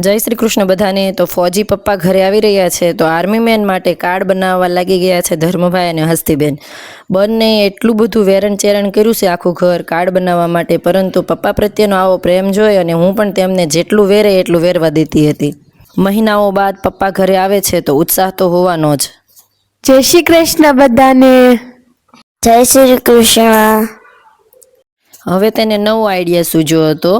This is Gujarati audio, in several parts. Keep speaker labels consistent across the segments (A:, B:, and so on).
A: જય શ્રી કૃષ્ણ બધાને। તો ફौजी પપ્પા ઘરે આવી રહ્યા છે તો આર્મી મેન માટે કાર્ડ બનાવવા લાગી ગયા છે ધર્મભાઈ અને હસ્તીબેન। બંને એટલું બધું વેરણ ચેરણ કર્યું છે આખું ઘર કાર્ડ બનાવવા માટે, પરંતુ પપ્પા પ્રત્યેનો આવો પ્રેમ જોઈ અને હું પણ તેમને જેટલું વેરે એટલું વેરવા દેતી હતી। મહિનાઓ બાદ પપ્પા ઘરે આવે છે તો ઉત્સાહ તો હોવાનો જ।
B: જય શ્રી કૃષ્ણ બધાને।
C: જય શ્રી કૃષ્ણ।
A: હવે તેને નવો આઈડિયા સૂઝ્યો હતો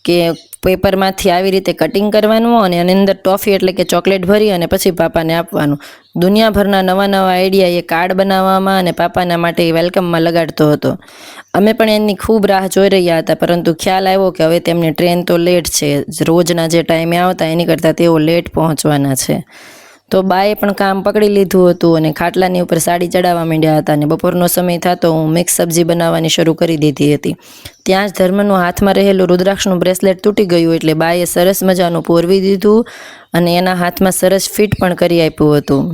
A: કે પેપરમાંથી આવી રીતે કટિંગ કરવાનું અને એની અંદર ટોફી એટલે કે ચોકલેટ ભરી અને પછી પાપાને આપવાનું। દુનિયાભરના નવા નવા આઈડિયા એ કાર્ડ બનાવવામાં અને પાપાના માટે વેલકમમાં લગાડતો હતો। અમે પણ એની ખૂબ રાહ જોઈ રહ્યા હતા, પરંતુ ખ્યાલ આવ્યો કે હવે તેમની ટ્રેન તો લેટ છે, રોજના જે ટાઈમે આવતા એની કરતાં તેઓ લેટ પહોંચવાના છે। તો બાએ પણ કામ પકડી લીધું હતું અને ખાટલાની ઉપર સાડી ચડાવવા માંડ્યા હતા અને બપોરનો સમય થતો હું મિક્સ સબ્જી બનાવવાની શરૂ કરી દીધી હતી। ત્યાં જ ધર્મનું હાથમાં રહેલું રુદ્રાક્ષનું બ્રેસલેટ તૂટી ગયું એટલે બાએ સરસ મજાનું પોરવી દીધું અને એના હાથમાં સરસ ફિટ પણ કરી આપ્યું હતું।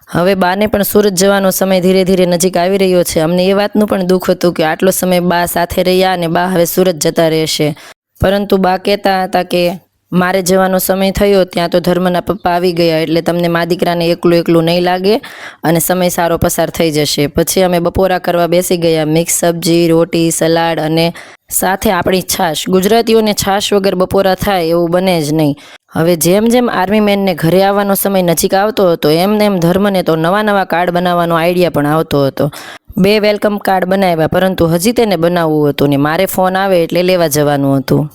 A: હવે બાને પણ સુરત જવાનો સમય ધીરે ધીરે નજીક આવી રહ્યો છે। અમને એ વાતનું પણ દુઃખ હતું કે આટલો સમય બા સાથે રહ્યા અને બા હવે સુરત જતા રહેશે, પરંતુ બા કહેતા હતા કે મારે જવાનો સમય થયો ત્યાં તો ધર્મના પપ્પા આવી ગયા એટલે તમને મા દીકરાને એકલું નહીં લાગે અને સમય સારો પસાર થઈ જશે। પછી અમે બપોરા કરવા બેસી ગયા। મિક્સ સબ્જી, રોટી, સલાડ અને સાથે આપણી છાશ। ગુજરાતીઓને છાશ વગર બપોરા થાય એવું બને જ નહીં। હવે જેમ જેમ આર્મી મેનને ઘરે આવવાનો સમય નજીક આવતો હતો એમ ધર્મને તો નવા કાર્ડ બનાવવાનો આઈડિયા પણ આવતો હતો। 2 વેલકમ કાર્ડ બનાવ્યા, પરંતુ હજી તેને બનાવવું હતું ને મારે ફોન આવે એટલે લેવા જવાનું હતું।